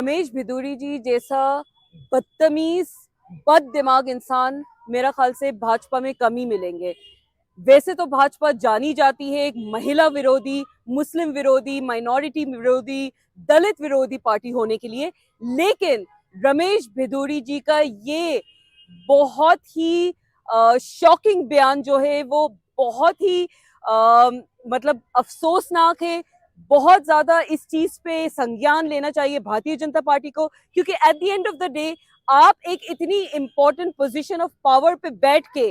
रमेश भिदुरी जी जैसा बदतमीज बद दिमाग इंसान मेरा ख्याल से भाजपा में कम ही मिलेंगे। वैसे तो भाजपा जानी जाती है एक महिला विरोधी, मुस्लिम विरोधी, माइनॉरिटी विरोधी, दलित विरोधी पार्टी होने के लिए, लेकिन रमेश भिदुरी जी का ये बहुत ही शॉकिंग बयान जो है वो बहुत ही मतलब अफसोसनाक है। बहुत ज्यादा इस चीज पे संज्ञान लेना चाहिए भारतीय जनता पार्टी को, क्योंकि at the end of the day आप एक इतनी इंपॉर्टेंट पोजीशन ऑफ पावर पे बैठ के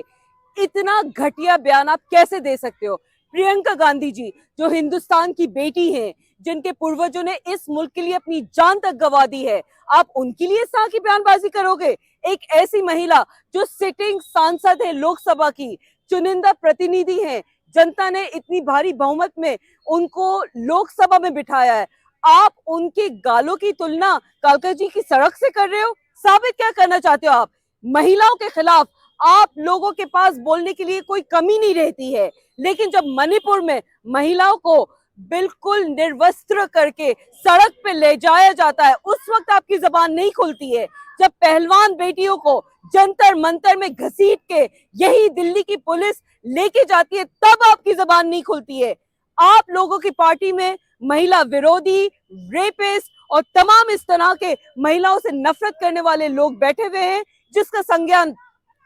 इतना घटिया बयान आप कैसे दे सकते हो। प्रियंका गांधी जी जो हिंदुस्तान की बेटी हैं, जिनके पूर्वजों ने इस मुल्क के लिए अपनी जान तक गंवा दी है, आप उनके लिए इस तरह की बयानबाजी करोगे? एक ऐसी महिला जो सिटिंग सांसद है, लोकसभा की चुनिंदा प्रतिनिधि है, जनता ने इतनी भारी बहुमत में उनको लोकसभा में बिठाया है, आप उनके गालों की तुलना कालका जी की सड़क से कर रहे हो। साबित क्या करना चाहते हो आप? महिलाओं के खिलाफ आप लोगों के पास बोलने के लिए कोई कमी नहीं रहती है, लेकिन जब मणिपुर में महिलाओं को बिल्कुल निर्वस्त्र करके सड़क पे ले जाया जाता है, उस वक्त आपकी जबान नहीं खुलती है। जब पहलवान बेटियों को जंतर मंतर में घसीट के यही दिल्ली की पुलिस लेके जाती है, तब आपकी जबान नहीं खुलती है। आप लोगों की पार्टी में महिला विरोधी, रेपिस्ट और तमाम इस तरह के महिलाओं से नफरत करने वाले लोग बैठे हुए हैं, जिसका संज्ञान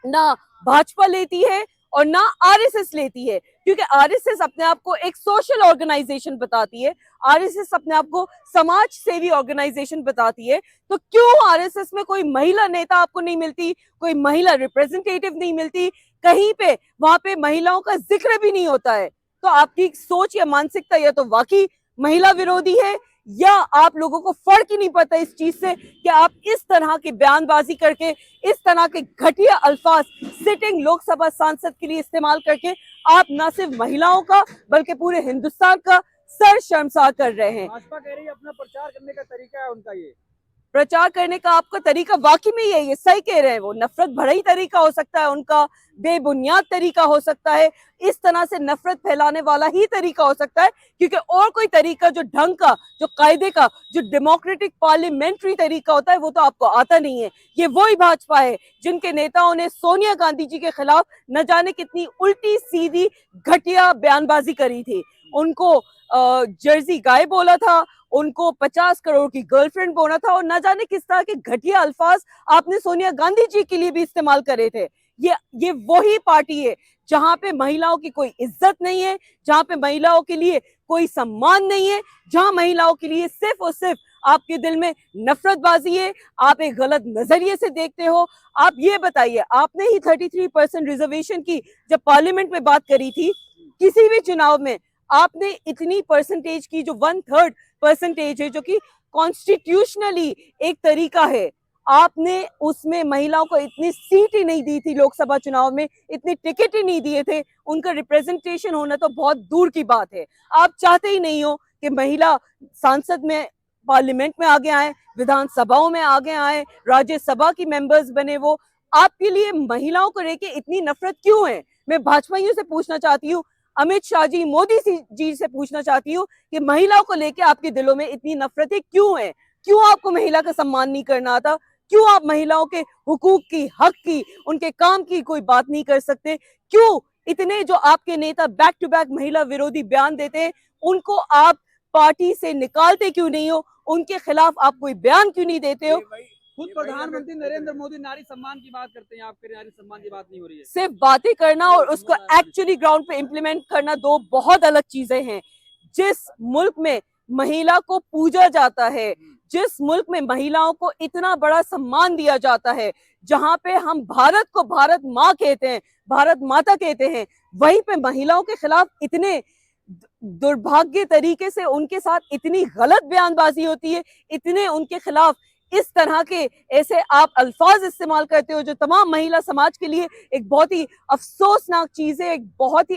ना भाजपा लेती है और ना आरएसएस लेती है, क्योंकि आरएसएस अपने आप को एक सोशल ऑर्गेनाइजेशन बताती है, आरएसएस अपने आप को समाज सेवी ऑर्गेनाइजेशन बताती है। तो क्यों आरएसएस में कोई महिला नेता आपको नहीं मिलती, कोई महिला रिप्रेजेंटेटिव नहीं मिलती, कहीं पे वहां पे महिलाओं का जिक्र भी नहीं होता है? तो आपकी सोच या मानसिकता या तो वाकई महिला विरोधी है, या आप लोगों को फर्क ही नहीं पता इस चीज से कि आप इस तरह की बयानबाजी करके, इस तरह के घटिया अल्फाज सिटिंग लोकसभा सांसद के लिए इस्तेमाल करके आप न सिर्फ महिलाओं का बल्कि पूरे हिंदुस्तान का सर शर्मसार कर रहे हैं। भाजपा कह रही है अपना प्रचार करने का तरीका है उनका, ये प्रचार करने का आपका तरीका वाकई में यही है, सही कह रहे हैं। वो नफरत भरा ही तरीका हो सकता है उनका, बेबुनियाद तरीका हो सकता है, इस तरह से नफरत फैलाने वाला ही तरीका हो सकता है, क्योंकि और कोई तरीका जो ढंग का, जो कायदे का, जो डेमोक्रेटिक पार्लियामेंट्री तरीका होता है वो तो आपको आता नहीं है। ये वही भाजपा है जिनके नेताओं ने सोनिया गांधी जी के खिलाफ न जाने कितनी उल्टी सीधी घटिया बयानबाजी करी थी। उनको जर्सी गाय बोला था, उनको 50 करोड़ की गर्लफ्रेंड बोला था, और न जाने किस तरह के घटिया अल्फाज आपने सोनिया गांधी जी के लिए भी इस्तेमाल करे थे। ये वही पार्टी है जहां पे महिलाओं की कोई इज्जत नहीं है, जहां पे महिलाओं के लिए कोई सम्मान नहीं है, जहां महिलाओं के लिए सिर्फ और सिर्फ आपके दिल में नफरतबाजी है, आप एक गलत नजरिए से देखते हो। आप ये बताइए, आपने ही 33% रिजर्वेशन की जब पार्लियामेंट में बात करी थी, किसी भी चुनाव में आपने इतनी परसेंटेज की, जो 1/3 परसेंटेज है, जो कि कॉन्स्टिट्यूशनली एक तरीका है, आपने उसमें महिलाओं को इतनी सीट ही नहीं दी थी, लोकसभा चुनाव में इतने टिकट ही नहीं दिए थे, उनका रिप्रेजेंटेशन होना तो बहुत दूर की बात है। आप चाहते ही नहीं हो कि महिला सांसद में, पार्लियामेंट में आगे आए, विधानसभाओं में आगे आए, राज्यसभा की मेंबर्स बने। वो आपके लिए महिलाओं को लेके इतनी नफरत क्यों है? मैं भाजपाइयों से पूछना चाहती हूँ, अमित शाह जी, मोदी जी से पूछना चाहती हूँ कि महिलाओं को लेके आपके दिलों में इतनी नफरतें क्यों हैं? क्यों आपको महिला का सम्मान नहीं करना आता? क्यों आप महिलाओं के हुकूक की, हक की, उनके काम की कोई बात नहीं कर सकते? क्यों इतने जो आपके नेता बैक टू बैक महिला विरोधी बयान देते हैं, उनको आप पार्टी से निकालते क्यों नहीं हो? उनके खिलाफ आप कोई बयान क्यों नहीं देते हो? खुद प्रधानमंत्री नरेंद्र मोदी नारी सम्मान की बात करते हैं, आपके नारी सम्मान की बात नहीं हो रही है। सिर्फ बातें करना और उसको एक्चुअली ग्राउंड पे इम्प्लीमेंट करना दो बहुत अलग चीजें हैं। जिस मुल्क में महिला को पूजा जाता है, जिस मुल्क में महिलाओं को इतना बड़ा सम्मान दिया जाता है, जहां पे हम भारत को भारत माँ कहते हैं, भारत माता कहते हैं, वहीं पे महिलाओं के खिलाफ इतने दुर्भाग्य तरीके से उनके साथ इतनी गलत बयानबाजी होती है, इतने उनके खिलाफ इस तरह के ऐसे आप अल्फाज इस्तेमाल करते हो, जो तमाम महिला समाज के लिए एक बहुत ही अफसोसनाक चीज है, एक बहुत ही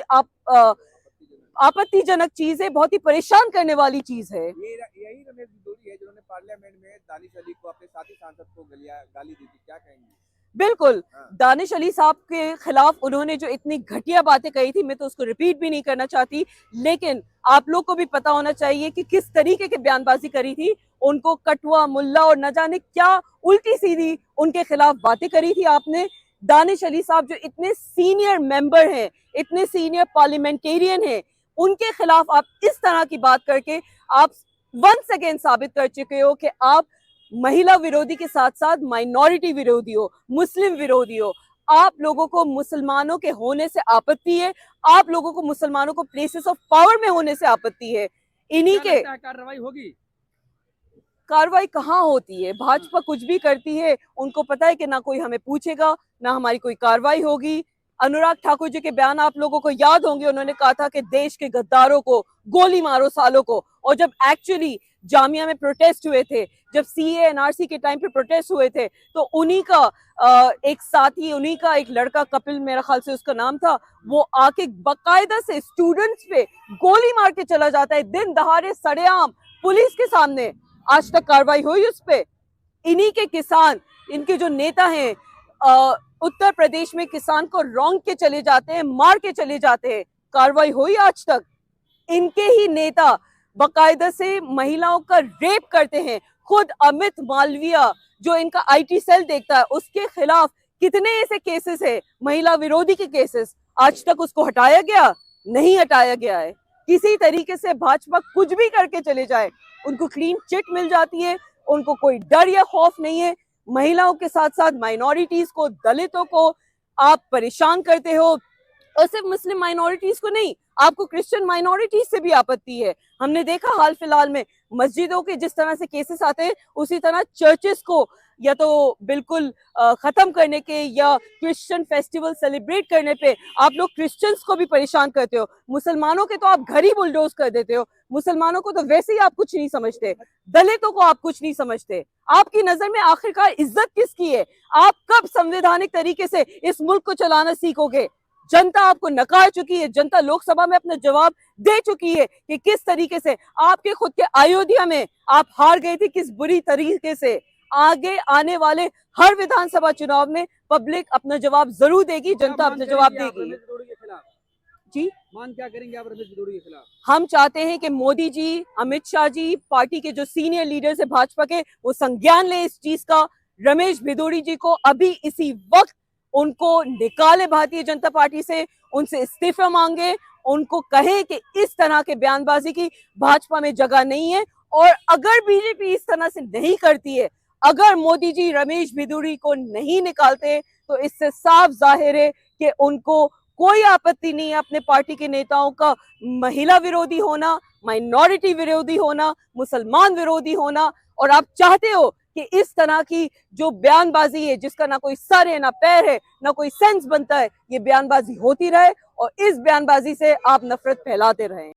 आपत्तिजनक चीज है, बहुत ही परेशान करने वाली चीज है। यही रमेश भिदुरी है जिन्होंने पार्लियामेंट में दानिश अली को, अपने साथी सांसद को गाली दी थी, क्या कहेंगे? बिल्कुल दानिश अली साहब के खिलाफ उन्होंने जो इतनी घटिया बातें कही थी, मैं तो उसको रिपीट भी नहीं करना चाहती, लेकिन आप लोग को भी पता होना चाहिए कि किस तरीके की बयानबाजी करी थी। उनको कटुआ मुल्ला और न जाने क्या उल्टी सीधी उनके खिलाफ बातें करी थी आपने। दानिश अली साहब जो इतने सीनियर मेंबर हैं, इतने सीनियर पार्लियामेंटेरियन हैं, उनके खिलाफ आप इस तरह की बात करके आप वंस अगेन साबित कर चुके हो कि आप महिला विरोधी के साथ साथ माइनॉरिटी विरोधी हो, मुस्लिम विरोधी हो। आप लोगों को मुसलमानों के होने से आपत्ति है, आप लोगों को मुसलमानों को प्लेसेस ऑफ पावर में होने से आपत्ति है। इन्हीं क्या के लगता है कार्रवाई होगी? कार्रवाई कहाँ होती है? भाजपा कुछ भी करती है, उनको पता है कि ना कोई हमें पूछेगा, ना हमारी कोई कार्रवाई होगी। अनुराग ठाकुर जी के बयान आप लोगों को याद होंगे, उन्होंने कहा था कि देश के गद्दारों को गोली मारो सालों को। और जब एक्चुअली जामिया में प्रोटेस्ट हुए थे, जब सीए एनआरसी के टाइम पे प्रोटेस्ट हुए थे, तो उन्हीं का एक साथी, उन्हीं का एक लड़का, कपिल मेरा ख्याल से उसका नाम था, वो आके बाकायदा से स्टूडेंट्स पे गोली मार के चला जाता है, दिन दहाड़े सरेआम पुलिस के सामने। आज तक कार्रवाई हुई उस पे? इन्हीं के किसान, इनके जो नेता हैं, उत्तर प्रदेश में किसान को रौंद के चले जाते हैं, मार के चले जाते हैं, कार्रवाई हुई आज तक? इनके ही नेता बाकायदा से महिलाओं का रेप करते हैं। खुद अमित मालविया जो इनका आईटी सेल देखता है, उसके खिलाफ कितने ऐसे केसेस है, महिला विरोधी के केसेस, आज तक उसको हटाया गया? नहीं हटाया गया है। किसी तरीके से भाजपा कुछ भी करके चले जाए, उनको क्लीन चिट मिल जाती है, उनको कोई डर या खौफ नहीं है। महिलाओं के साथ साथ माइनॉरिटीज को, दलितों को आप परेशान करते हो, और सिर्फ मुस्लिम माइनॉरिटीज को नहीं, आपको क्रिश्चियन माइनॉरिटीज से भी आपत्ति है। हमने देखा हाल फिलहाल में मस्जिदों के जिस तरह से केसेस आते हैं, उसी तरह चर्चेस को या तो बिल्कुल खत्म करने के, या क्रिश्चियन फेस्टिवल सेलिब्रेट करने पे आप लोग क्रिश्चियंस को भी परेशान करते हो। मुसलमानों के तो आप घर ही बुलडोज कर देते हो, मुसलमानों को तो वैसे ही आप कुछ नहीं समझते, दलितों को आप कुछ नहीं समझते। आपकी नजर में आखिरकार इज्जत किसकी है? आप कब संवैधानिक तरीके से इस मुल्क को चलाना सीखोगे? जनता आपको नकार चुकी है, जनता लोकसभा में अपना जवाब दे चुकी है कि किस तरीके से आपके खुद के अयोध्या में आप हार गए थे, किस बुरी तरीके से। आगे आने वाले हर विधानसभा चुनाव में पब्लिक अपना जवाब जरूर देगी, जनता अपना जवाब देगी। जी, मान क्या करेंगे आप रमेश भदौड़े के खिलाफ? हम चाहते हैं कि मोदी जी, अमित शाह जी, पार्टी के जो सीनियर लीडर्स है भाजपा के, वो संज्ञान लें इस चीज का। रमेश भदौड़े जी को अभी इसी वक्त उनको निकाले भारतीय जनता पार्टी से, उनसे इस्तीफा मांगे, उनको कहें कि इस तरह के बयानबाजी की भाजपा में जगह नहीं है। और अगर बीजेपी इस तरह से नहीं करती है, अगर मोदी जी रमेश भदौड़े को नहीं निकालते, तो इससे साफ जाहिर है कि उनको कोई आपत्ति नहीं है अपने पार्टी के नेताओं का महिला विरोधी होना, माइनॉरिटी विरोधी होना, मुसलमान विरोधी होना। और आप चाहते हो कि इस तरह की जो बयानबाजी है, जिसका ना कोई सर है, ना पैर है, ना कोई सेंस बनता है, ये बयानबाजी होती रहे और इस बयानबाजी से आप नफरत फैलाते रहें।